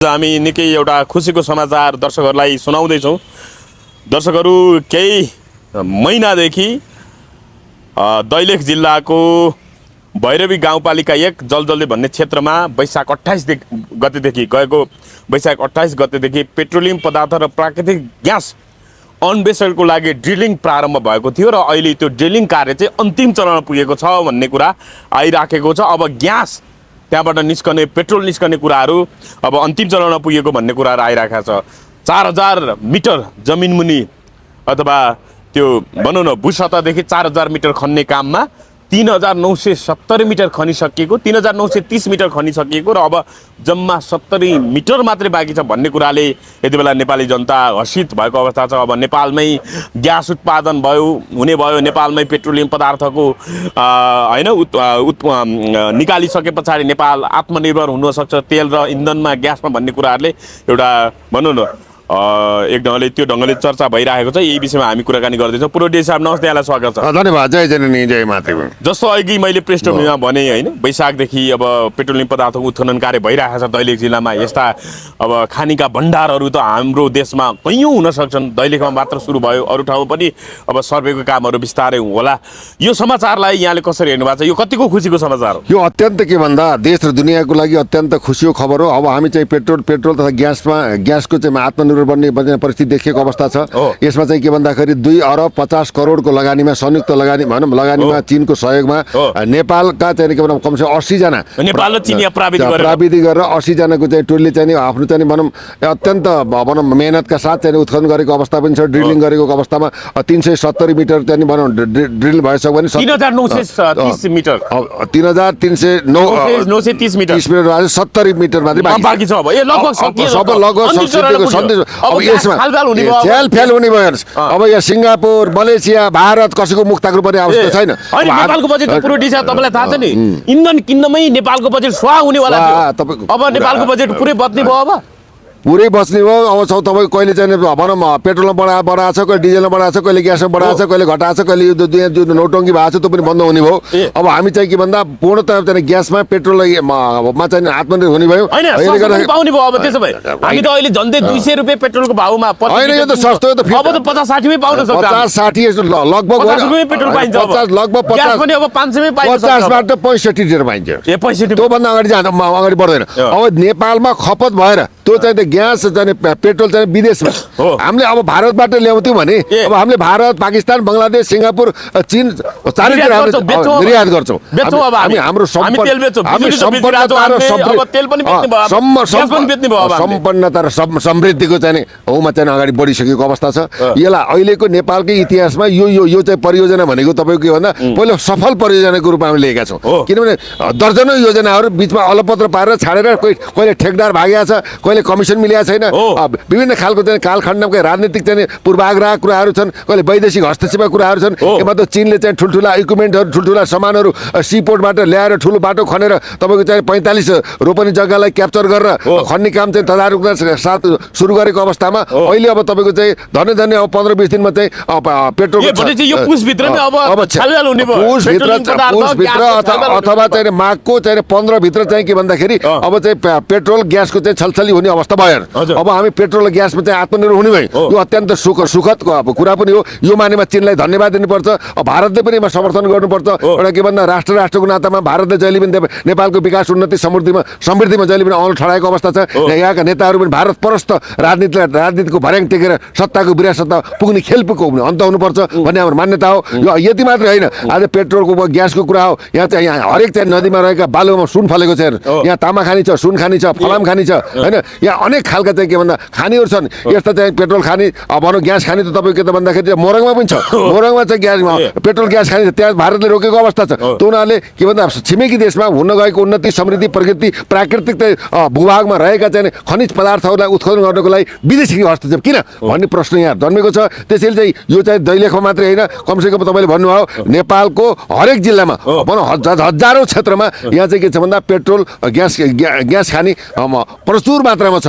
हामी निकै एउटा खुसीको समाचार दर्शकहरूलाई सुनाउँदैछौँ। दर्शकहरू केही महिनादेखि दैलेख जिल्लाको भैरवी गाउँपालिका 1 जलजल्दी भन्ने क्षेत्रमा वैशाख 28 गतेदेखि गएको वैशाख 28 गतेदेखि पेट्रोलियम पदार्थ र प्राकृतिक ग्यास अन्वेषणको लागि ड्रिलिङ प्रारम्भ भएको थियो र अहिले त्यो ड्रिलिङ कार्य चाहिँ अन्तिम चरणमा पुगेको छ भन्ने कुरा आइराखेको छ। अब ग्यास त्यहाँबाट निस्कने पेट्रोल निस्कने कुराहरू अब अन्तिम चरणमा पुगेको भन्ने कुराहरू आइरहेको छ। 4000 मिटर जमिन मुनि अथवा त्यो भनौँ न भूसतहदेखि 4000 मिटर खन्ने काममा 3970 मिटर खनिसकिएको, 3930 मिटर खनिसकिएको र अब जम्मा 70 मिटर मात्रै बाँकी छ भन्ने कुराले यति बेला नेपाली जनता हर्षित भएको अवस्था छ। अब नेपालमै ग्यास उत्पादन हुने भयो, नेपालमै पेट्रोलियम पदार्थको निकालिसके पछाडि नेपाल आत्मनिर्भर हुन सक्छ तेल र इन्धनमा ग्यासमा भन्ने कुराहरूले एउटा भनौँ न एक ढङ्गले त्यो ढङ्गले चर्चा भइरहेको छ। यही विषयमा हामी कुराकानी गर्दैछौँ। पुरोहित साहब नमस्ते, यहाँलाई स्वागत छ। धन्यवाद। जय जननी जय मातृ। जस्तो अघि मैले पृष्ठभूमिमा भने होइन, वैशाखदेखि अब पेट्रोलियम पदार्थको उत्खनन कार्य भइरहेको छ दैलेख जिल्लामा। यस्ता अब खानीका भण्डारहरू त हाम्रो देशमा कैयौँ हुन सक्छन्। दैलेखमा मात्र सुरु भयो, अरू ठाउँमा पनि अब सर्वेको कामहरू बिस्तारै होला। यो समाचारलाई यहाँले कसरी हेर्नु भएको छ? यो कतिको खुसीको समाचार हो? यो अत्यन्त के भन्दा देश र दुनियाँको लागि अत्यन्त खुसीको खबर हो। अब हामी चाहिँ पेट्रोल तथा ग्यासको चाहिँ आत्मनिर्भर बन्ने परिस्थिति देखिएको अवस्था छ। यसमा चाहिँ के भन्दाखेरि 2 अरब 50 करोडको लगानीमा संयुक्त लगानीमा चीनको सहयोगमा नेपालका चाहिँ के भनौँ कमसे 80 जना नेपाल र चिनिया प्राविधिक गरेर 80 जनाको चाहिँ टोलीले चाहिँ आफ्नो चाहिँ भनौँ अत्यन्त भनौँ मेहनतका साथ चाहिँ उत्खनन गरेको अवस्था पनि छ। ड्रिलिङ गरेको अवस्थामा 370 मिटर चाहिँ भनौँ ड्रिल भइसक्यो भने 3930 मिटर 3930 मिटर 70 मिटर मात्रै बाँकी छ। अब लगभग अब यसमा फेल हुने भयो। अब यहाँ सिङ्गापुर मलेसिया भारत कसैको मुख ताक्नु पर्ने अवस्था छैन। नेपालको बजेट पुरोहित साहब तपाईँलाई थाहा छ नि, इन्धन किन्नमै नेपालको बजेट स्वाहा हुनेवाला थियो। अब नेपालको बजेट पुरै बच्ने भयो, अब पुरै बस्ने हो। अब तपाईँ कहिले चाहिँ भनौँ पेट्रोलमा बढाएको छ, कहिले डिजलमा बढाएको छ, कहिले ग्यासमा बढाएको छ, कहिले घटाएको छ, कहिले जुन नौटङ्की भएको छ त्यो पनि बन्द हुने भयो। अब हामी चाहिँ के भन्दा पूर्णतः चाहिँ ग्यासमा पेट्रोलमा चाहिँ आत्मनिर्भर हुने भयो। पाउने भयो। अब त्यसो भए हामी त अहिले झन्डै 200 रुपियाँ पेट्रोलको भाउमा होइन, यो त सस्तो हो। अब त 50-60 मै पाउन सक्छ। 50-60 लगभग 50 रुपियाँ पेट्रोल पाइन्छ। लगभग 50 पनि अब 500 मै पाइन्छ। 50 बाट 65 लिटर पाइन्छ। त्योभन्दा अगाडि बढ्दैन। अब नेपालमा खपत भएर त्यो चाहिँ ग्यास चाहिँ पेट्रोल चाहिँ विदेशमा हामीले अब भारतबाट ल्याउँथ्यौँ भने अब हामीले भारत पाकिस्तान बङ्गलादेश सिङ्गापुर चीन चारैतिर निर्यात गर्छौँ। हामी हाम्रो सम्पन्नता र समृद्धिको चाहिँ हौमा चाहिँ अगाडि बढिसकेको अवस्था छ। यसलाई अहिलेको नेपालकै इतिहासमा यो चाहिँ परियोजना भनेको तपाईँको के भन्दा पहिलो सफल परियोजनाको रूपमा हामीले लिएका छौँ। किनभने दर्जनौँ योजनाहरू बिचमा अलपत्र पारेर छाडेर कहिले ठेकदार भागेको छ, कहिले कमिसन मिलेको छैन। विभिन्न खालको चाहिँ कालखण्डमा राजनीतिक चाहिँ पूर्वाग्रह कुराहरू छन्, कहिले वैदेशिक हस्तक्षेपका कुराहरू छन्। यसमा त चीनले चाहिँ ठुल्ठुला इक्विपमेन्टहरू ठुल्ठुला सामानहरू सीपोर्टबाट ल्याएर ठुलो बाटो खनेर तपाईँको चाहिँ 45 रोपनी जग्गालाई क्याप्चर गरेर खन्ने काम चाहिँ तदारुकका साथ सुरु गरेको अवस्थामा अहिले अब तपाईँको चाहिँ धन्य अब 15-20 दिनमा चाहिँ पेट्रोल अथवा चाहिँ माघको चाहिँ 15 भित्र चाहिँ के भन्दाखेरि अब चाहिँ पेट्रोल ग्यासको चाहिँ छलछली हुने अवस्था भयो। अब हामी पेट्रोल र ग्यासमा चाहिँ आत्मनिर्भर हुने भयो। यो अत्यन्त सुखद कुरा पनि हो। यो मानेमा चीनलाई धन्यवाद दिनुपर्छ। भारतले पनि यसमा समर्थन गर्नुपर्छ। एउटा के भन्दा राष्ट्रको नातामा भारतले जहिले पनि नेपालको विकास उन्नति समृद्धिमा जहिले पनि औँलो ठडाएको अवस्था छ। यहाँका नेताहरू पनि भारत परस्त राजनीतिको भर्याङ टेकेर सत्ताको विरासतमा पुग्ने खेलको अन्त हुनुपर्छ भन्ने हाम्रो मान्यता हो। यो यति मात्रै होइन, आज पेट्रोलको ग्यासको कुरा हो। यहाँ चाहिँ हरेक चाहिँ नदीमा रहेका बालुवामा सुन फलेको छ। यहाँ तामा खानी छ, सुन खानी छ, फलाम खानी छ होइन। यहाँ अनेक खालका चाहिँ के भन्दा खानीहरू छन्। यस्ता चाहिँ पेट्रोल खानी भनौँ ग्यास खानी त तपाईँको के त भन्दाखेरि मोरङमा पनि छ। मोरङमा चाहिँ पेट्रोल ग्यास खानी छ। त्यहाँ भारतले रोकेको अवस्था छ। त उनीहरूले के भन्दा छिमेकी देशमा हुन गएको उन्नति समृद्धि प्राकृतिक भूभागमा रहेका चाहिँ खनिज पदार्थहरूलाई उत्खनन गर्नको लागि विदेशी हस्तक्षेप किन भन्ने प्रश्न यहाँ जन्मेको छ। त्यसैले चाहिँ यो चाहिँ दैलेखमा मात्रै होइन, कमसेकम तपाईँले भन्नुभयो नेपालको हरेक जिल्लामा भनौँ हजारौँ क्षेत्रमा यहाँ चाहिँ के छ भन्दा पेट्रोल ग्यास खानी प्रचुर मात्रामा मात्रामा छ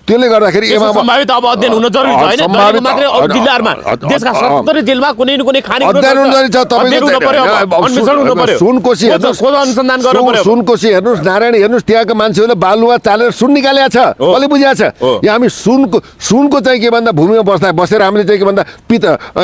त्यसले गर्दाखेरि यसमा सम्भावित अब अध्ययन हुन जरुरी छ हैन दैलेख मात्रै अरु जिल्लाहरुमा देशका 77 जिल्लामा कुनै न कुनै खानी अध्ययन हुन जरुरी छ तपाईको अन्वेषण हुन पर्यो सुनकोशी हेर्नुस् खोज अनुसन्धान गर्नु पर्यो सुनकोशी हेर्नुस् नारायणी हेर्नुस् त्यहाँका मान्छेहरूले बालुवा चालेर सुन निकालेको छ कसले बुझाएको छ यहाँ हामी सुनको चाहिँ के भन्दा भूमिमा बसेर हामीले चाहिँ के भन्दा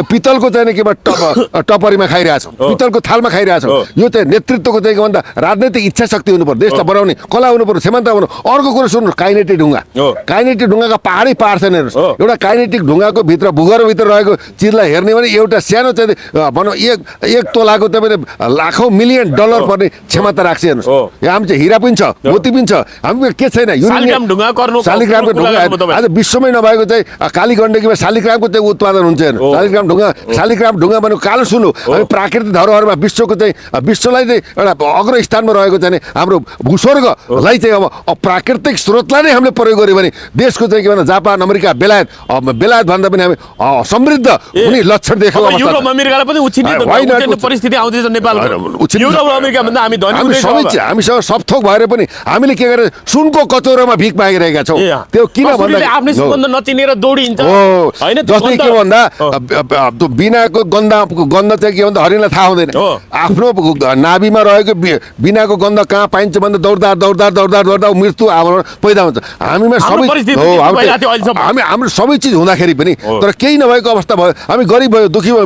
पितलको चाहिँ के भन्दा टपरीमा खाइरहेछौँ पितलको थालमा खाइरहेछौँ यो चाहिँ नेतृत्वको चाहिँ के भन्दा राजनैतिक इच्छा शक्ति हुनु पर्यो देशलाई बनाउने कला हुनु पर्यो क्षमता हुनु अर्को कुरो सुन्नु काइनेटिक ढुङ्गाका पहाडै पहाड छन् हेर्नुहोस् एउटा काइनेटिक ढुङ्गाको भित्र भूगर्भभित्र रहेको चिजलाई हेर्ने भने एउटा सानो चाहिँ भनौँ एक तोलाको तपाईँले लाखौँ मिलियन डलर पर्ने क्षमता राख्छ हेर्नुहोस् यहाँ हामी चाहिँ हिरा पनि छ मोती पनि छ हामी के छैन शालिग्रामको ढुङ्गा आज विश्वमै नभएको चाहिँ काली गण्डकीमा शालिग्रामको चाहिँ उत्पादन हुन्छ हेर्नु शालिग्राम ढुङ्गा भनेको कालो सुन हो हामी प्राकृतिक धरोहरमा विश्वको चाहिँ विश्वलाई चाहिँ एउटा अग्र स्थानमा रहेको चाहिँ हाम्रो भूस्वर्गलाई चाहिँ अब प्राकृतिक स्रोतलाई नै हामीले प्रयोग गर्यो भने देशको चाहिँ के भन्छ जापान अमेरिका बेलायत भन्दा पनि हामी समृद्ध हुने लक्षण देखेको परिस्थिति आउँदैछ नेपालको युरोप अमेरिका भन्दा हामी धनी हामीसँग सब थोक भएर पनि हामीले के गरेर सुनको कचौरामा भिख मागिरहेका छौँ त्यो किन भन्दा आफ्नै सुगन्ध नचिनेर दौडिन्छ हैन जस्तै के भन्दा बिनाको गन्ध चाहिँ के भन्दा हरिणलाई थाहा हुँदैन आफ्नो नाभिमा रहेको बिनाको गन्ध कहाँ पाइन्छ भन्दा दौड्दा मृत्यु आवरण पैदा हुन्छ हामीमा सबै हाम्रो सबै चिज हुँदाखेरि पनि तर केही नभएको अवस्था भयो हामी गरिब भयो दुखी भयो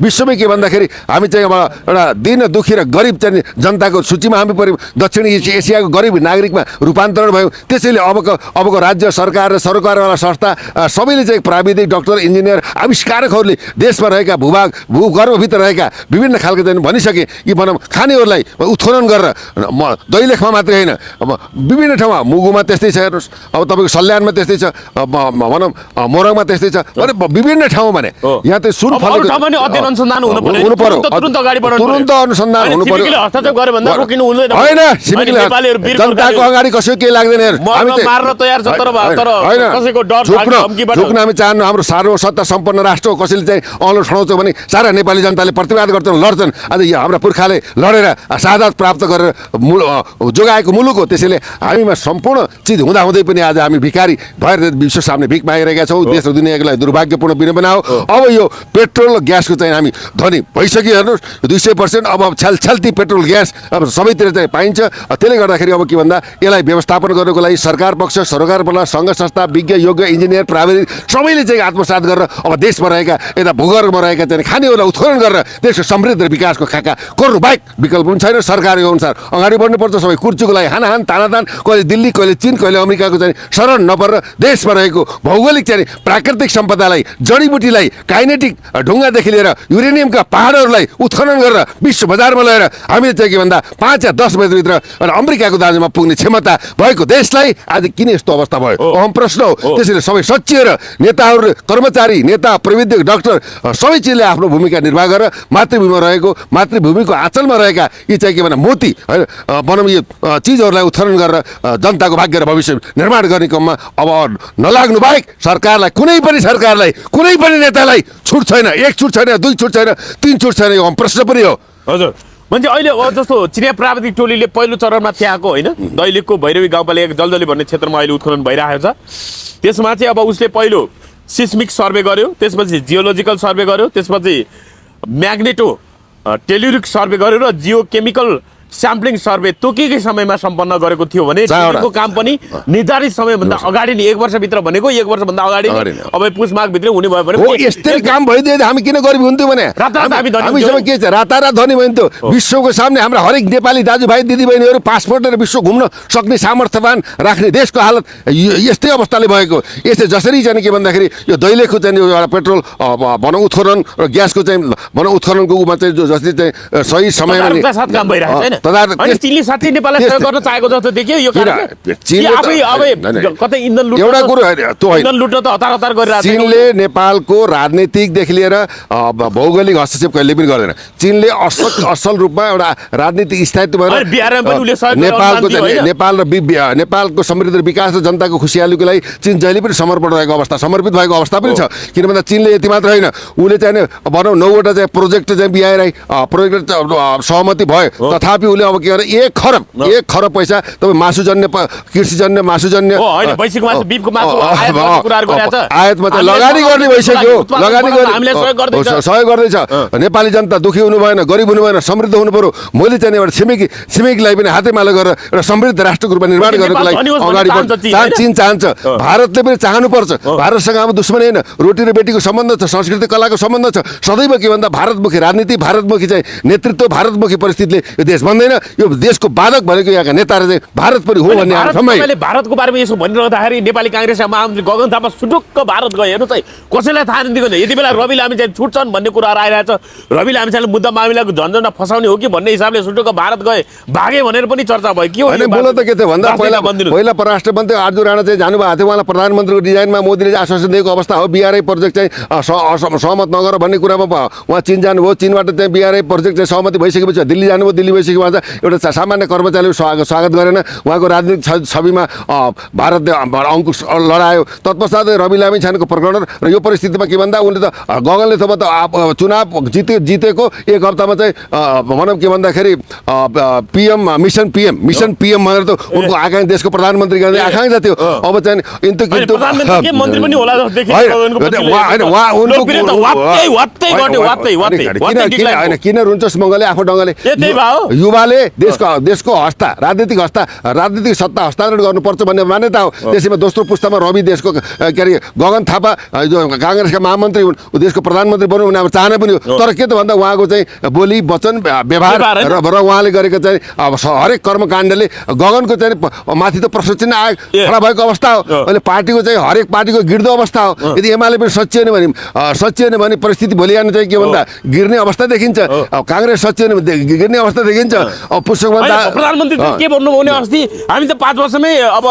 विश्वमै के भन्दाखेरि हामी चाहिँ अब एउटा दिन दुखी र गरिब चाहिँ जनताको सूचीमा हामी पऱ्यौँ दक्षिण एसियाको गरिब नागरिकमा रूपान्तरण भयो त्यसैले अबको राज्य सरकार र सरकारवाला संस्था सबैले चाहिँ प्राविधिक डाक्टर इन्जिनियर आविष्कारकहरूले देशमा रहेका भूगर्भभित्र रहेका विभिन्न खालको चाहिँ भनिसके कि भनौँ खानेहरूलाई उत्खनन गरेर दैलेखमा मात्रै होइन विभिन्न ठाउँमा मुगुमा त्यस्तै छ हेर्नुहोस् अब तपाईँको सल्यानमा त्यस्तै छ भनौँ मोरङमा त्यस्तै छ विभिन्न ठाउँमा भने यहाँ चाहिँ सुन फलेको हुनु पर्यो तुरुन्त अनुसन्धान हुनु पर्यो होइन जनताको अगाडि कसैको केही लाग्दैन झुक्न हामी चाहनु हाम्रो सार्वसत्ता सम्पन्न राष्ट्र हो कसैले चाहिँ औलो ठडाउँछ भने सारा नेपाली जनताले प्रतिवाद गर्छन् लड्छन् आज हाम्रा पुर्खाले लडेर शहादत प्राप्त गरेर जोगाएको मुलुक हो त्यसैले हामीमा सम्पूर्ण चिज हुँदाहुँदै पनि आज हामी भिखारी भएर विश्व सामने भिख मागिरहेका छौँ देश र दुनियाँको लागि दुर्भाग्यपूर्ण विडम्बना हो अब यो पेट्रोल र ग्यासको चाहिँ हामी धनी भइसक्यो हेर्नुहोस् 200% अब छ्यालछ्याल्ती पेट्रोल ग्यास अब सबैतिर चाहिँ पाइन्छ त्यसले गर्दाखेरि अब के भन्दा यसलाई व्यवस्थापन गर्नको लागि सरकार पक्ष सरकारवाला सङ्घ संस्था विज्ञ योग्य इन्जिनियर प्राविधिक सबैले चाहिँ आत्मसात गरेर अब देशमा रहेका यता भूगर्भमा रहेका चाहिँ खानेहरूलाई उत्खनन गरेर देशको समृद्ध विकासको खाका गर्नु बाहेक विकल्प पनि छैन सरकारको अनुसार अगाडि बढ्नुपर्छ सबै कुर्चुको लागि हानाहान तानातान कहिले दिल्ली कहिले चीन कहिले अमेरिकाको चाहिँ शरण नपरेर देशमा रहेको भौगोलिक चाहिँ प्राकृतिक सम्पदालाई जडीबुटीलाई काइनेटिक ढुङ्गादेखि लिएर युरेनियमका पहाडहरूलाई उत्खनन गरेर विश्व बजारमा लगेर हामीले चाहिँ के भन्दा 5 या 10 वर्षभित्र अमेरिकाको दाजुमा पुग्ने क्षमता भएको देशलाई आज किन यस्तो अवस्था भयो अहम प्रश्न हो त्यसैले सबै सचिएर नेताहरू कर्मचारी नेता प्रविधिक डाक्टर सबै चिजले आफ्नो भूमिका निर्वाह गरेर मातृभूमिमा रहेको मातृभूमिको आँचलमा रहेका यी चाहिँ के भन्दा मोती होइन भनौँ यो चिजहरूलाई उत्खनन गरेर जनताको भाग्य र भविष्य निर्माण गर्ने क्रममा अब नलाग्नु बाहेक सरकारलाई कुनै पनि नेतालाई छुट छैन एक छुट छैन दुई छुट छैन तीन छुट छैन यो प्रश्न पनि हो हजुर म्हणजे अहिले जस्तो चिनिया प्राविधिक टोलीले पहिलो चरणमा त्याएको होइन दैलेखको भैरवी गाउँपालिका जलजली भन्ने क्षेत्रमा अहिले उत्खनन भइरहेको छ त्यसमा चाहिँ अब उसले पहिलो सिस्मिक सर्वे गर्यो त्यसपछि जियोलोजिकल सर्वे गर्यो त्यसपछि म्याग्नेटो टेल्युरिक सर्वे गर्यो र जियोकेमिकल स्याम्पलिङ सर्वे तोकेकै समयमा सम्पन्न गरेको थियो भने त्यसको काम पनि निर्धारित समयभन्दा अगाडि नै 1 वर्षभित्र भनेको 1 वर्षभन्दा अगाडि अब पुस माघभित्र हुने भयो भने हो यस्तै काम भइदिए हामी किन गरिब हुन्थ्यौ भने हामीसँग के छ रातारात धनी भइन्थ्यो विश्वको सामने हाम्रा हरेक नेपाली दाजुभाइ दिदीबहिनीहरू पासपोर्ट लिएर विश्व घुम्न सक्ने सामर्थ्यवान राख्ने देशको हालत यस्तै अवस्थाले भएको यसै जसरी चाहिँ के भन्दाखेरि यो दैलेखको चाहिँ एउटा पेट्रोल भनौँ उत्खनन र ग्यासको चाहिँ भनौँ उत्खननको उमा चाहिँ जसरी चाहिँ सही समयमा काम भइरहेको छैन चिनले साँच्चै नेपाललाई सहयोग गर्न चाहेको जस्तो देखियो यो कतै इन्धन लुट्न एउटा कुरो इन्धन लुट्न त हतार गरिरहेको छ चीनले नेपालको राजनीतिकदेखि लिएर भौगोलिक हस्तक्षेप कहिले पनि गर्दैन चीनले असल रूपमा एउटा राजनीतिक स्थायित्व भएर नेपाल र नेपालको समृद्ध विकास र जनताको खुसियालीको लागि चीन जहिले पनि समर्पित भएको अवस्था पनि छ किन भन्दा चीनले यति मात्र होइन उसले चाहिँ भनौँ 9 वटा चाहिँ प्रोजेक्ट चाहिँ बिहाएर प्रोजेक्ट सहमति भयो तथापि उसले अब के गरे 1 खरब पैसा तपाईँ मासुजन्य कृषिजन्य मासुजन्य आयातमा चाहिँ लगानी गर्ने भइसक्यो लगानी गर्ने सहयोग गर्दैछ नेपाली जनता दुखी हुनु भएन गरिब हुनु भएन समृद्ध हुनु पर्यो मैले चाहिँ एउटा छिमेकीलाई पनि हातेमालो गरेर एउटा समृद्ध राष्ट्रको रूपमा निर्माण गर्नको लागि अगाडि चीन चाहन्छ भारतले पनि चाहनुपर्छ भारतसँग अब दुश्मनी होइन रोटी र बेटीको सम्बन्ध छ संस्कृति कलाको सम्बन्ध छ सदैव के भन्दा भारतमुखी राजनीति भारतमुखी चाहिँ नेतृत्व भारतमुखी परिस्थितिले यो देश बन्दैन यो देशको बाधक भनेको यहाँका नेताहरू चाहिँ भारत पनि हो भन्ने समय भारतको बारेमा यसो भनिरहँदाखेरि नेपाली काङ्ग्रेसका महामन्त्री गगन थापा सुटुक्क भारत गए हेर्नु चाहिँ कसैलाई थाहा दिएको छैन यति बेला रवि लामी चाहिँ छुट्छन् भन्ने कुराहरू आइरहेछ रवि लामिछानेले मुद्दा मामिलाको झन्झट फसाउने हो कि भन्ने हिसाबले सुटुक्क भारत गए भागे भनेर पनि चर्चा भयो के हो होइन बोल त के थियो भन्दा पहिला परराष्ट्र मन्त्री आर्जु राणा चाहिँ जानुभएको थियो उहाँलाई प्रधानमन्त्रीको डिजाइनमा मोदीले आश्वासन दिएको अवस्था हो बिआरआई प्रोजेक्ट चाहिँ सहमत नगर भन्ने कुरामा उहाँ चीन जानुभयो चीनबाट चाहिँ बिआरआई प्रोजेक्ट चाहिँ सहमति भइसकेपछि दिल्ली जानुभयो दिल्ली भइसकेपछि उहाँ चाहिँ एउटा सामान्य कर्मचारीले स्वागत गरेन उहाँको राजनीतिक छविमा भारतले अङ्कुश लडायो तत्पश्चात रवि लामिछानेको प्रकरण र यो परिस्थितिमा के भन्दा उनले त गगनले त चुनाव जितेको 1 हप्तामा चाहिँ भनौँ के भन्दाखेरि मिसन पिएम भनेर त उनको आकाङ्क्षा देशको प्रधानमन्त्री गर्ने आकाङ्क्षा थियो अब चाहिँ किन रुन्छस् मङ्गले आफू डङ्गले युवाले देशको हस्ता राजनीतिक सत्ता हस्तान्तरण गर्नुपर्छ भन्ने मान्यता हो त्यसैमा दोस्रो पुस्तामा रवि देशको के अरे गगन थापा जो काङ्ग्रेसका महामन्त्री हुन् देशको प्रधानमन्त्री बन्नु भने अब चाहना पनि हो तर के त भन्दा उहाँको चाहिँ बोली वचन व्यवहार र उहाँले गरेको चाहिँ अब हरेक कर्मकाण्डले गगनको चाहिँ माथि त प्रश्न चिन्ह आयो खडा भएको अवस्था हो अहिले पार्टीको चाहिँ हरेक पार्टीको गिर्दो अवस्था हो यदि एमाले पनि सचिएन भने परिस्थिति भोलि आउनु चाहिँ के भन्दा गिर्ने अवस्था देखिन्छ अब काङ्ग्रेस सचिएन भने गिर्ने अवस्था देखिन्छ अब प्रधानमन्त्री के भन्नुभयो भने अस्ति हामी त 5 वर्षमै अब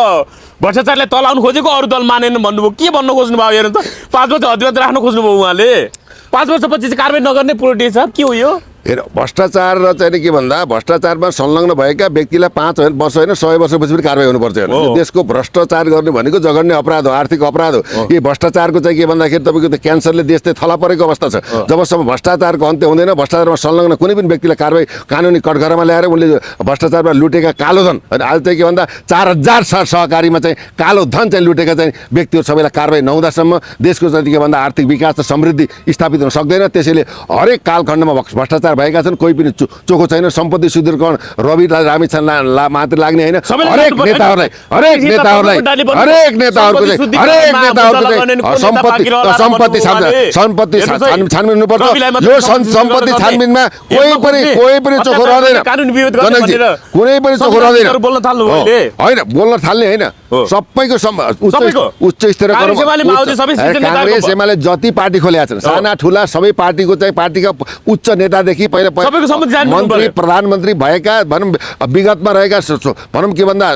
भ्रष्टाचारलाई तलाउनु खोजेको अरू दल मानेन भन्नुभयो के भन्न खोज्नु भयो हेर्नु त 5 वर्ष अधिकार राख्न खोज्नुभयो उहाँले 5 वर्षपछि चाहिँ कारबाही नगर्ने पुरोटी छ के हो यो हेर भ्रष्टाचार र चाहिँ के भन्दा भ्रष्टाचारमा संलग्न भएका व्यक्तिलाई 5 वर्ष होइन 100 वर्षपछि पनि कारबाही हुनुपर्छ देशको भ्रष्टाचार गर्ने भनेको जघन्य अपराध हो आर्थिक अपराध हो यो भ्रष्टाचारको चाहिँ के भन्दाखेरि तपाईँको त क्यान्सरले देश चाहिँ थला परेको अवस्था छ जबसम्म भ्रष्टाचारको अन्त्य हुँदैन भ्रष्टाचारमा संलग्न कुनै पनि व्यक्तिलाई कारबाही कानुनी कठघरामा ल्याएर उनले भ्रष्टाचारमा लुटेका कालो धन अनि आज चाहिँ के भन्दा 4000 सहकारीमा चाहिँ कालो धन चाहिँ लुटेका चाहिँ व्यक्तिहरू सबैलाई कारबाही नहुँदासम्म देशको चाहिँ के भन्दा आर्थिक विकास र समृद्धि स्थापित हुन सक्दैन त्यसैले हरेक कालखण्डमा भ्रष्टाचार भएका छन् कोही पनि चोखो छैन सम्पत्ति शुद्धिकरण रवि लामिछाने मात्र लाग्ने होइन हरेक नेताहरूको सम्पत्ति छानबिन हुनुपर्छ यो सम्पत्ति छानबिनमा कोही पनि चोखो रहँदैन कुनै पनि चोखो रहँदैन होइन बोल्न थाल्ने होइन सबैको उच्च स्तरीय काङ्ग्रेस एमाले जति पार्टी खोलेका छन् साना ठुला सबै पार्टीको चाहिँ पार्टीका उच्च नेतादेखि मन्त्री प्रधानमन्त्री भएका भनौँ विगतमा रहेका भनौँ के भन्दा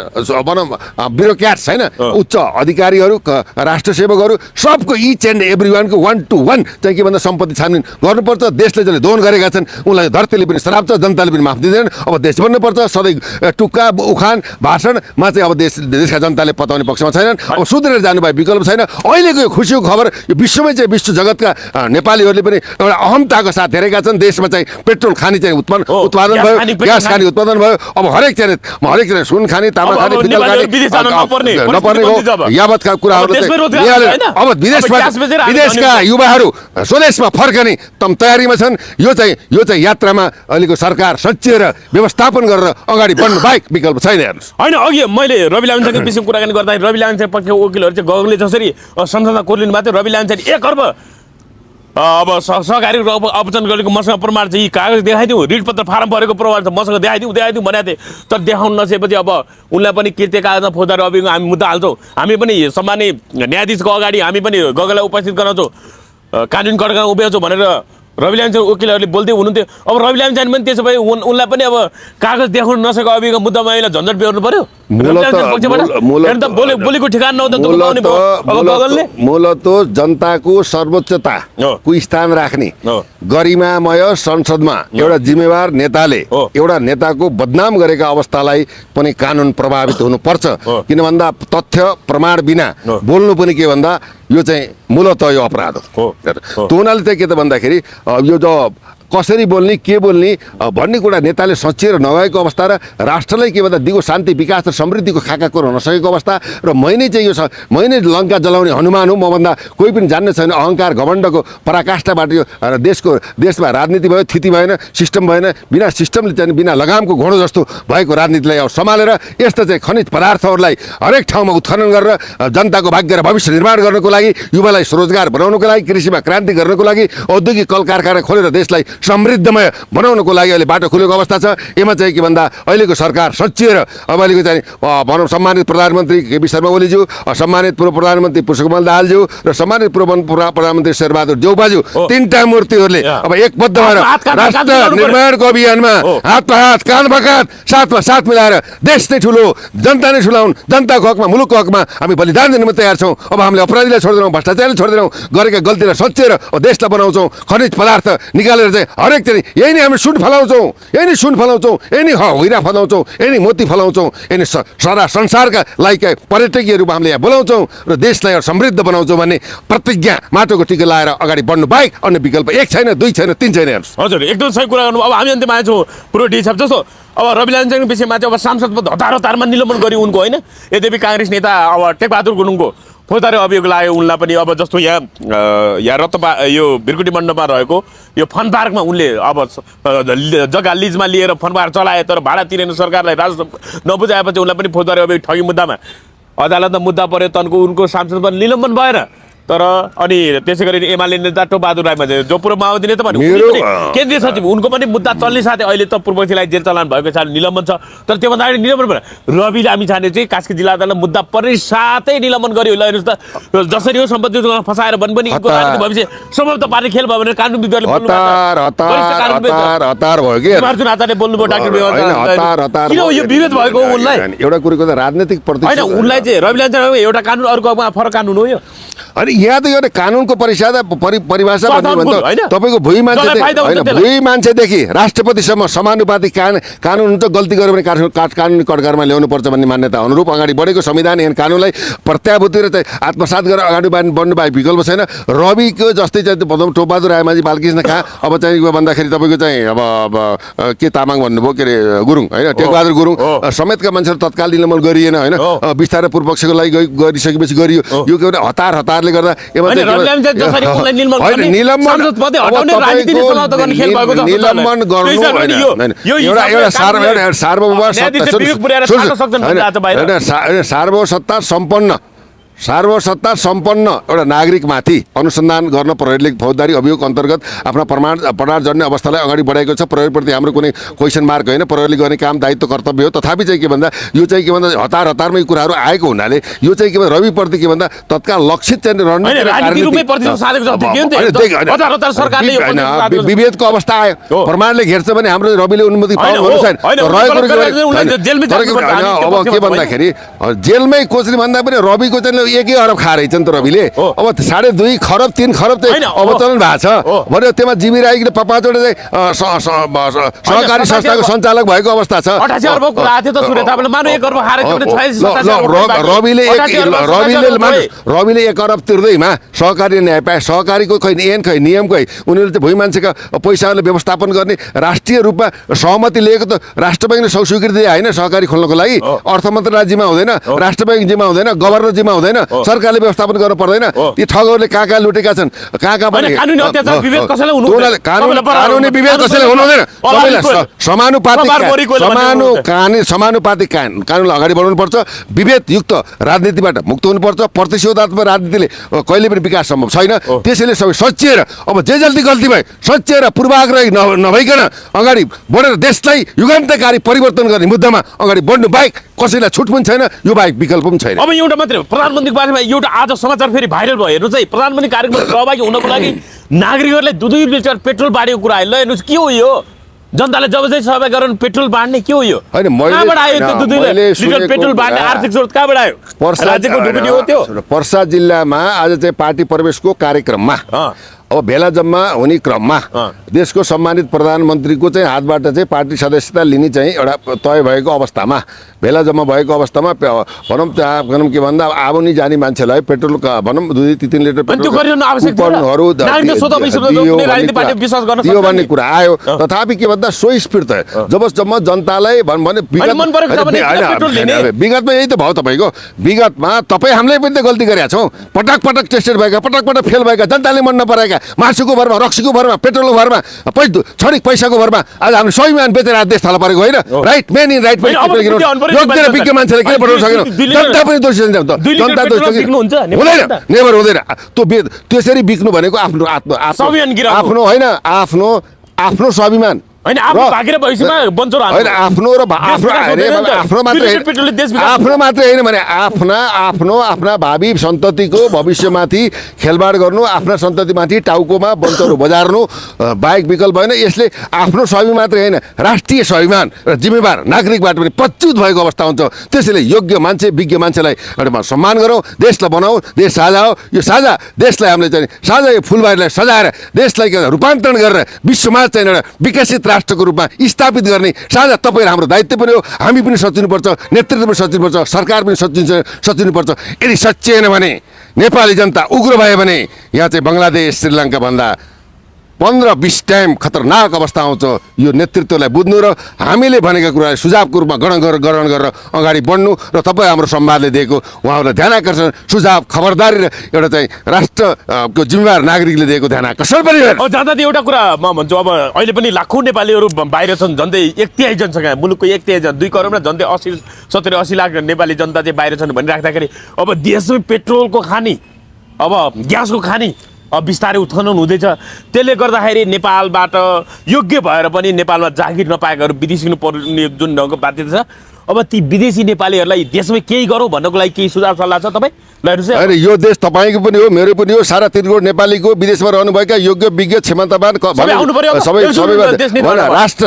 भनौँ ब्युरोक्राट्स होइन उच्च अधिकारीहरू राष्ट्र सेवकहरू सबको इच एन्ड एभ्री वानको 1 to 1 चाहिँ के भन्दा सम्पत्ति छानबिन गर्नुपर्छ देशले जसले दोहन गरेका छन् उनलाई धरतीले पनि श्राप छ जनताले पनि माफ दिँदैन अब देश बन्नुपर्छ सधैँ टुक्का उखान भाषणमा चाहिँ अब देशका जनताले पताउने पक्षमा छैनन् अब सुध्रेर जानुभयो विकल्प छैन अहिलेको यो खुसीको खबर यो विश्वमै चाहिँ विश्व जगतका नेपालीहरूले पनि एउटा अहमताको साथ हेरेका छन् देशमा चाहिँ पेट्रोल खानी चाहिँ उत्पादन भयो ग्यास खानी उत्पादन भयो अब हरेक चाहिँ सुन खानी तामा खानी पित्तल खानी नपर्ने हो यावतका कुराहरू अब विदेशका युवाहरू स्वदेशमा फर्कने तयारीमा छन् यो चाहिँ यात्रामा अहिलेको सरकार सचिएर व्यवस्थापन गरेर अगाडि बढ्नु बाहेक विकल्प छैन हेर्नुहोस् होइन अघि मैले रवि लामिछानेको विषयमा कुराकानी गर्दाखेरि रवि लामिछाने पक्षको वकिलहरू चाहिँ गगनले जसरी सम्झौता कोर्लिनु भएको थियो रवि लामिछाने 1 अर्ब अब सहकारी अपचन गरेको मसँग प्रमाण चाहिँ यी कागज देखाइदिउँ रिटपत्र फारम भरेको प्रमाण छ मसँग देखाइदिउँ भनेको थिएँ तर देखाउन नसकेपछि अब उनलाई पनि किर्ते कागजमा फौजदारी अभियोग हामी मुद्दा हाल्छौँ हामी पनि सामान्य न्यायाधीशको अगाडि हामी पनि गगनलाई उपस्थित गराउँछौँ कानुन कटघरा उभ्याउँछौँ भनेर रवि लामिछाने वकिलहरूले बोल्दै हुनुहुन्थ्यो अब रवि लामिछाने पनि त्यसो भए उनलाई पनि अब कागज देखाउन नसकेको अभियोगको मुद्दामा यसलाई झन्झट बेहोर्नु पर्यो बोलीको ठिकान मूलत जनताको सर्वोच्चताको स्थान राख्ने गरिमामय संसदमा एउटा जिम्मेवार नेताले एउटा नेताको बदनाम गरेका अवस्थालाई पनि कानुन प्रभावित हुनुपर्छ किन भन्दा तथ्य प्रमाण बिना बोल्नु पनि के भन्दा यो चाहिँ मूलत यो अपराध हो त्यो हुनाले चाहिँ के त भन्दाखेरि यो जो कसरी बोल्ने के बोल्ने भन्ने कुरा नेताले सचिएर नगएको अवस्था र राष्ट्रलाई के भन्दा दिगो शान्ति विकास र समृद्धिको खाका कुरो हुन सकेको अवस्था र मैले चाहिँ मै नै लङ्का जलाउने हनुमान हुँ मभन्दा कोही पनि जान्न छैन अहङ्कार घमण्डको पराकाष्ठाबाट यो देशमा राजनीति भयो थिति भएन सिस्टम भएन बिना सिस्टमले चाहिँ बिना लगामको घोडो जस्तो भएको राजनीतिलाई अब सम्हालेर यस्ता चाहिँ खनिज पदार्थहरूलाई हरेक ठाउँमा उत्खनन गरेर जनताको भाग्य र भविष्य निर्माण गर्नको लागि युवालाई स्वरोजगार बनाउनको लागि कृषिमा क्रान्ति गर्नको लागि औद्योगिक कल कारखाना खोलेर देशलाई समृद्धमय बनाउनको लागि अहिले बाटो खुलेको अवस्था छ। यसमा चाहिँ के भन्दा अहिलेको सरकार सचिएर अब अहिलेको चाहिँ भनौँ सम्मानित प्रधानमन्त्री केपी शर्मा ओलीज्यू, सम्मानित पूर्व प्रधानमन्त्री पुष्पकमल दाहालज्यू र सम्मानित पूर्व प्रधानमन्त्री शेरबहादुर देउपाज्यू तीनटा मूर्तिहरूले अब एकबद्ध भएर राष्ट्र निर्माणको अभियानमा हातमा हात काँधमा काँध साथमा साथ मिलाएर देश नै ठुलो जनता नै ठुलाउन् जनताको हकमा मुलुकको हकमा हामी बलिदान दिनमा तयार छौँ। अब हामीले अपराधीलाई छोड्दैनौँ भ्रष्टाचारलाई छोड्दैनौँ गरेका गल्तीलाई सच्याएर देशलाई बनाउँछौँ खनिज पदार्थ निकालेर चाहिँ हरेक चाहिँ यही नै हामी सुन फलाउँछौँ यही नै सुन फलाउँछौँ यही नै हिरा फलाउँछौँ यही नै मोती फलाउँछौँ यही नै सारा संसारका लागि पर्यटकीय रूपमा हामीले यहाँ बोलाउँछौँ र देशलाई समृद्ध बनाउँछौँ भन्ने प्रतिज्ञा माटोको टिका लाएर अगाडि बढ्नु बाहेक अन्य विकल्प एक छैन दुई छैन तिन छैन। हजुर एकदम सही कुरा गर्नु। अब हामी अन्त्यमा आएछौँ पुरो डिसाब जस्तो अब रविलाल विषयमा चाहिँ अब सांसद पद हतारमा निलम्बन गर्यो उनको होइन। यद्यपि काङ्ग्रेस नेता अब टेकबहादुर गुरुङको फौजदारी अभियोग लाग्यो उनलाई पनि अब जस्तो यहाँ रत्तपा यो बिरकुटी मण्डपमा रहेको यो फन पार्कमा उनले अब जग्गा लिजमा लिएर फन पार्क चलाए तर भाडा तिरेन सरकारलाई राजस्व नबुझाएपछि उनलाई पनि फौजदारी अभियोग ठगी मुद्दामा अदालतमा मुद्दा पर्यो तनको उनको सांसद पद निलम्बन भएन। तर अनि त्यसै गरी एमाले नेता टोपबहादुर राईमा जो पूर्व माओवादी नेता भने केन्द्रीय सचिव उनको पनि मुद्दा चल्ने साथै अहिले त पूर्वजीलाई जेल चलान भएको छ निलम्बन छ। तर त्योभन्दा अगाडि निलम्बन भएन। रवि लामिछाने चाहिँ कास्की जिल्ला अदालतले मुद्दा पर्ने साथै निलम्बन गर्यो। ल हेर्नुहोस् त जसरी हो सम्पत्ति फसाएर पनि भविष्य समाप्त पार्ने खेल भयो भने कानुन विद्वानले बोल्नु अर्जुन आचार्यले बोल्नुभयो डाक्टर किन यो विभेद भएको उनलाई एउटा कुरोको त राजनीतिक होइन उनलाई चाहिँ रवि लामिछाने एउटा कानुन अर्को फरक कानुन हो यो। अनि यहाँ त एउटा कानुनको परिभाषा भन्ने भने तपाईँको भुइँ मान्छेदेखि राष्ट्रपतिसम्म समानुपातिक कानुन हुन्छ। गल्ती गर्यो भने कानुनी कटघरमा ल्याउनुपर्छ भन्ने मान्यता अनुरूप अगाडि बढेको संविधान यहाँ कानुनलाई प्रत्याभूति र चाहिँ आत्मसात गरेर अगाडि बढ्नु बाहेक विकल्प छैन। रविको जस्तै चाहिँ भनौँ टोपबहादुर राईमाझी बालकृष्ण खा अब चाहिँ भन्दाखेरि तपाईँको चाहिँ अब के तामाङ भन्नुभयो के अरे गुरुङ होइन टेकबहादुर गुरुङ समेतका मान्छेहरू तत्काल निलम्बन गरिएन होइन बिस्तारै पूर्वपक्षको लागि गरिसकेपछि गरियो यो के भने हतारले गर्दा सार्वसत्ता सम्पन्न एउटा नागरिकमाथि अनुसन्धान गर्न प्रहरीले फौजदारी अभियोग अन्तर्गत आफ्ना प्रमाण जन्य अवस्थालाई अगाडि बढाएको छ। प्रहरीप्रति हाम्रो कुनै क्वेसन मार्क होइन। प्रहरीले गर्ने काम दायित्व कर्तव्य हो। तथापि चाहिँ के भन्दा यो चाहिँ के भन्दा हतारमै कुराहरू आएको हुनाले यो चाहिँ के भन्दा रविप्रति के भन्दा तत्काल लक्षित चाहिँ विभेदको अवस्था आयो। प्रमाणले घेर्छ भने हाम्रो रविले अनुमति पाउनु छैन। अब के भन्दाखेरि जेलमै कोच्ने भन्दा पनि रविको चाहिँ 1 अरब खाएर नि त रविले अब 2.5 खरब 3 खरब चाहिँ अवचलन भएको छ भने त्यहाँ जिमी राईले 5-वटा चाहिँ सहकारी संस्थाको सञ्चालक भएको अवस्था छ। रविले 1 अरब तिर्दैमा सहकारी न्याय पाए सहकारीको खै ऐन खै नियम खै उनीहरूले चाहिँ भुइँ मान्छेका पैसाहरूले व्यवस्थापन गर्ने राष्ट्रिय रूपमा सहमति लिएको त राष्ट्र ब्याङ्कले स्वीकृति दिए होइन सहकारी खोल्नको लागि अर्थ मन्त्रालय जिम्मा हुँदैन राष्ट्र ब्याङ्क जिम्मा हुँदैन गभर्नर जिम्मा हुँदैन सरकारले व्यवस्थापन गर्नु पर्दैन। ती ठगहरूले कहाँ लुटेका छन् कहाँ पनि कानुनी विभेद कसैले हुनु हुँदैन। समानुपातिक कानुनलाई अगाडि बढाउनुपर्छ। विभेदयुक्त राजनीतिबाट मुक्त हुनुपर्छ। प्रतिशोधात्मक राजनीतिले कहिले पनि विकास सम्भव छैन। त्यसैले सबै सच्याएर अब जे जल्दी गल्ती भए सच्याएर पूर्वाग्रही नभइकन अगाडि बढेर देशलाई युगान्तकारी परिवर्तन गर्ने मुद्दामा अगाडि बढ्नु बाहेक कसैलाई छुट पनि छैन यो बाहेक विकल्प पनि छैन। अब एउटा मात्रै प्रधानमन्त्रीको बारेमा एउटा आज समाचार फेरि भाइरल भयो हेर्नु चाहिँ प्रधानमन्त्री कार्यक्रममा सहभागी हुनको लागि नागरिकहरूले 2 लिटर पेट्रोल बाँडेको कुरा ल हेर्नुहोस् के हो यो जनताले जब चाहिँ सहभागी गरेर पेट्रोल बाँड्ने के हो यो कहाँबाट आयो त्यो 2 लिटर पेट्रोल बाँड्ने आर्थिक स्रोत कहाँबाट आयो राज्यको ढुकुटी हो त्यो। पर्सा जिल्लामा आज चाहिँ पार्टी प्रवेशको कार्यक्रममा अब भेला जम्मा हुने क्रममा देशको सम्मानित प्रधानमन्त्रीको चाहिँ हातबाट चाहिँ पार्टी सदस्यता लिने चाहिँ एउटा तय भएको अवस्थामा भेला जम्मा भएको अवस्थामा भनौँ त्यहाँ भनौँ के भन्दा आबो नि जाने मान्छेलाई पेट्रोल भनौँ 2-3 लिटर दियो भन्ने कुरा आयो। तथापि के भन्दा सो स्पिड त जबसम्म जनतालाई भने विगतमा यही त भयो तपाईँको। विगतमा तपाईँ हामीले पनि त गल्ती गरेका छौँ। पटक पटक टेस्टेड भएका पटक पटक फेल भएका जनताले मन नपराएका मासुको भरमा रक्सीको भरमा पेट्रोलको भरमा क्षणिक पैसाको भरमा आज हामीले स्वाभिमान बेचेर देश थाला परेको होइन। राइट मेन इन राइट योग्य विज्ञ मान्छेले किन पठाउन सकेन? जनता पनि दोषी हुन्छ। जनता दोषी हुँदैन, नेभर हुँदैन। त्यसरी बिक्नु भनेको आफ्नो आफ्नो होइन आफ्नो स्वाभिमान होइन आफ्नो मात्रै होइन भने आफ्ना भावी सन्ततिको भविष्यमाथि खेलबाड गर्नु, आफ्ना सन्ततिमाथि टाउकोमा बन्चरो बजार्नु बाहेक विकल्प होइन। यसले आफ्नो स्वाभिमान मात्रै होइन राष्ट्रिय स्वाभिमान र जिम्मेवार नागरिकबाट पनि पच्युत भएको अवस्था हुन्छ। त्यसैले योग्य मान्छे विज्ञ मान्छेलाई एउटा सम्मान गरौँ, देशलाई बनाऊ, देश साझा हो। यो साझा देशलाई हामीले चाहिँ साझा यो फुलबारीलाई सजाएर देशलाई रूपान्तरण गरेर विश्वमा चाहिँ एउटा विकसित राष्ट्रको रूपमा स्थापित गर्ने साझा तपाईँ र हाम्रो दायित्व पनि हो। हामी पनि सचिनुपर्छ, नेतृत्व पनि सचिनुपर्छ, सरकार पनि सचिनुपर्छ। यदि सचिएन भने नेपाली जनता उग्र भयो भने यहाँ चाहिँ बङ्गलादेश श्रीलङ्का भन्दा 15-20 टाइम खतरनाक अवस्था आउँछ। यो नेतृत्वलाई बुझ्नु र हामीले भनेका कुरा सुझावको रूपमा ग्रहण गरेर अगाडि बढ्नु र तपाईँ हाम्रो संवादले दिएको उहाँहरूलाई ध्यान आकर्षण सुझाव खबरदारी र एउटा चाहिँ राष्ट्रको जिम्मेवार नागरिकले दिएको ध्यान आकर्षण पनि जाँदा एउटा कुरा म भन्छु। अब अहिले पनि लाखौँ नेपालीहरू बाहिर छन्, झन्डै 1/3 जनसङ्ख्या मुलुकको 1/3 2 करोड झन्डै 70-80 लाख नेपाली जनता चाहिँ बाहिर छन् भनिराख्दाखेरि अब देशमै पेट्रोलको खानी अब ग्यासको खानी अब बिस्तारै उत्खनन हुँदैछ। त्यसले गर्दाखेरि नेपालबाट योग्य भएर पनि नेपालमा जागिर नपाएकाहरू विदेशी पर्ने जुन ढङ्गको बाध्यता छ। अब ती विदेशी नेपालीहरूलाई देशमै केही गरौँ भन्नको लागि केही सुझाव सल्लाह छ तपाईँ? होइन यो देश तपाईँको पनि हो, मेरो पनि हो, सारा 3 करोड नेपालीको विदेशमा रहनुभएका योग्य विज्ञ क्षमतावान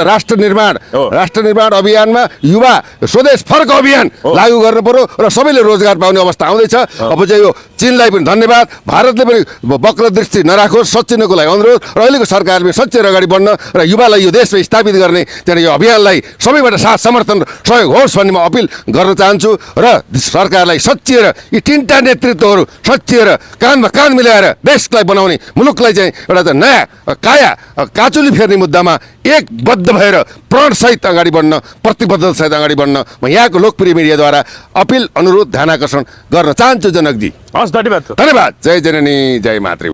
राष्ट्र निर्माण अभियानमा युवा स्वदेश फर्क अभियान लागू गर्नु पर्यो र सबैले रोजगार पाउने अवस्था आउँदैछ। अब चाहिँ यो चीनलाई पनि धन्यवाद, भारतले पनि वक्र दृष्टि नराखोस्, सचिनको लागि अनुरोध र अहिलेको सरकारले सच्चै अगाडि बढ्न र युवालाई यो देशमा स्थापित गर्ने त्यहाँदेखि यो अभियानलाई सबैबाट साथ समर्थन सहयोग होस् भन्ने म अपिल गर्न चाहन्छु। र सरकारलाई सच्चिएर यी 3टा नेतृत्वहरू सच्चिएर काँधमा काँध मिलाएर देशलाई बनाउने, मुलुकलाई चाहिँ एउटा नयाँ काचुली फेर्ने मुद्दामा एकबद्ध भएर प्रणसहित अगाडि बढ्न, प्रतिबद्धतासहित अगाडि बढ्न म यहाँको लोकप्रिय मिडियाद्वारा अपिल अनुरोध ध्यान आकर्षण गर्न चाहन्छु। जनकजी हस्, धन्यवाद। जय जननी जय मातृ।